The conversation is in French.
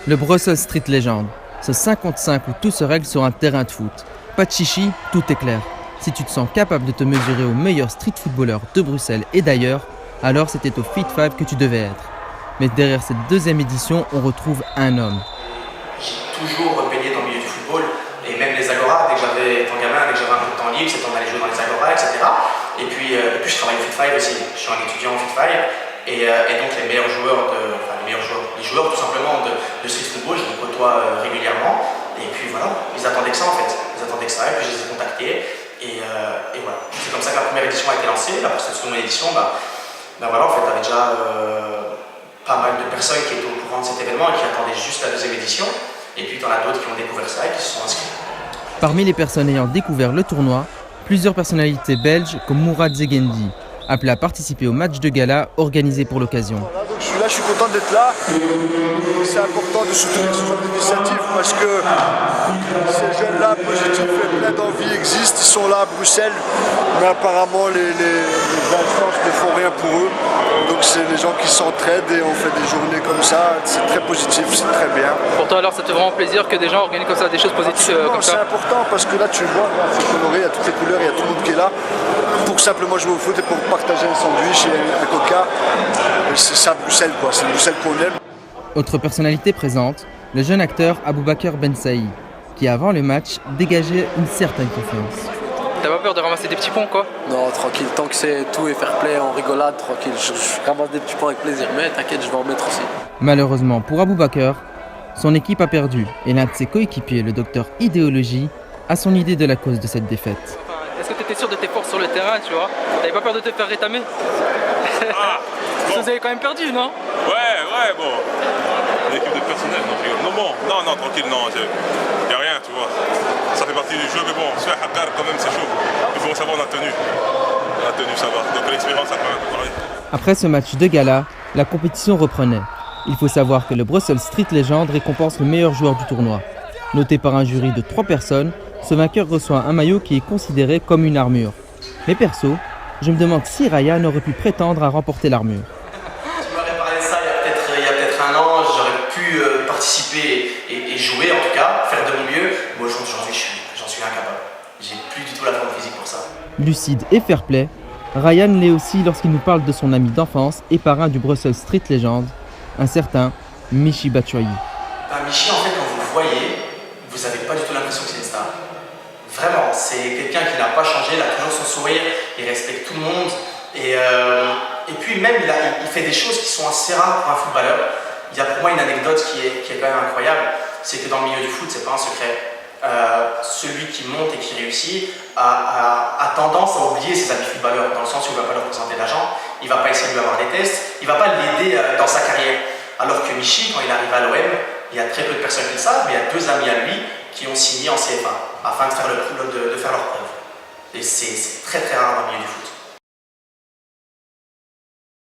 Le Brussels Street Legend, ce 5 contre 5 où tout se règle sur un terrain de foot. Pas de chichi, tout est clair. Si tu te sens capable de te mesurer aux meilleurs street footballeurs de Bruxelles et d'ailleurs, alors c'était au Fit 5 que tu devais être. Mais derrière cette deuxième édition, on retrouve un homme. J'ai toujours baigné dans le milieu du football, et même les agoras, dès que j'avais, étant gamin, dès que j'avais un peu de temps libre, c'était on allait jouer dans les agoras, etc. Et puis je travaille au Fit 5 aussi, je suis un étudiant au Fit 5, et donc les meilleurs joueurs, les joueurs tout simplement de street football, je les côtoie régulièrement, et puis voilà, ils attendaient que ça en fait, ils attendaient que ça, et puis je les ai contactés, et voilà. C'est comme ça que la première édition a été lancée. Là pour cette seconde édition, voilà, en fait, il y avait déjà pas mal de personnes qui étaient au courant de cet événement et qui attendaient juste la deuxième édition, et puis il y en a d'autres qui ont découvert ça et qui se sont inscrits. Parmi les personnes ayant découvert le tournoi, plusieurs personnalités belges comme Mourad Zegendi, appelé à participer au match de gala organisé pour l'occasion. Voilà, donc je suis content d'être là. C'est important de soutenir ce genre d'initiative parce que ces jeunes-là, positifs et pleins d'envie, existent. Ils sont là à Bruxelles, mais apparemment les instances ne font rien pour eux. Donc c'est des gens qui s'entraident et on fait des journées comme ça. C'est très positif, c'est très bien. Pour toi alors, ça te fait vraiment plaisir que des gens organisent comme ça des choses positives comme ça? C'est important parce que là tu vois, c'est coloré, il y a toutes les couleurs, il y a tout le monde qui est là pour simplement jouer au foot et pour partager un sandwich et un coca. C'est ça Bruxelles quoi, c'est Bruxelles qu'on aime. Autre personnalité présente, le jeune acteur Aboubakar Ben Saïd, qui avant le match dégageait une certaine confiance. T'as pas peur de ramasser des petits ponts quoi? Non, tranquille, tant que c'est tout et fair play, en rigolade, tranquille, je ramasse des petits points avec plaisir, mais t'inquiète, je vais en mettre aussi. Malheureusement pour Aboubakar, son équipe a perdu et l'un de ses coéquipiers, le docteur Idéologie, a son idée de la cause de cette défaite. Est-ce que tu étais sûr de tes forces sur le terrain, tu vois? T'avais pas peur de te faire rétamer? Bon. Vous avez quand même perdu, non? Ouais, bon. L'équipe de personnel, non, je rigole. Non, tranquille, non, y a rien, tu vois. Ça fait partie du jeu, mais bon, se faire Hakar, quand même, c'est chaud. Il faut savoir, on a tenu. Ça va. Donc l'expérience, ça peut un peu parler. Après ce match de gala, la compétition reprenait. Il faut savoir que le Brussels Street Legend récompense le meilleur joueur du tournoi. Noté par un jury de 3 personnes, ce vainqueur reçoit un maillot qui est considéré comme une armure. Mais perso, je me demande si Ryan aurait pu prétendre à remporter l'armure. Tu m'aurais parlé de ça il y a peut-être un an, j'aurais pu participer et jouer en tout cas, faire de mon mieux. Moi aujourd'hui j'en suis incapable. J'ai plus du tout la forme physique pour ça. Lucide et fair-play, Ryan l'est aussi lorsqu'il nous parle de son ami d'enfance et parrain du Brussels Street Legend, un certain Michi Batshuayi. Michi, en fait, quand vous le voyez, vous n'avez pas du tout l'impression que c'est une star. Vraiment, c'est quelqu'un qui n'a pas changé, il a toujours son sourire, il respecte tout le monde. Et puis même, il fait des choses qui sont assez rares pour un footballeur. Il y a pour moi une anecdote qui est quand même incroyable, c'est que dans le milieu du foot, c'est pas un secret. Celui qui monte et qui réussit a tendance à oublier ses amis footballeurs, dans le sens où il ne va pas leur présenter d'argent, il ne va pas essayer de lui avoir des tests, il ne va pas l'aider dans sa carrière. Alors que Michi, quand il arrive à l'OM, il y a très peu de personnes qui le savent, mais il y a 2 amis à lui qui ont signé en CFA afin de faire leur preuve. Et c'est très très rare dans le milieu du foot.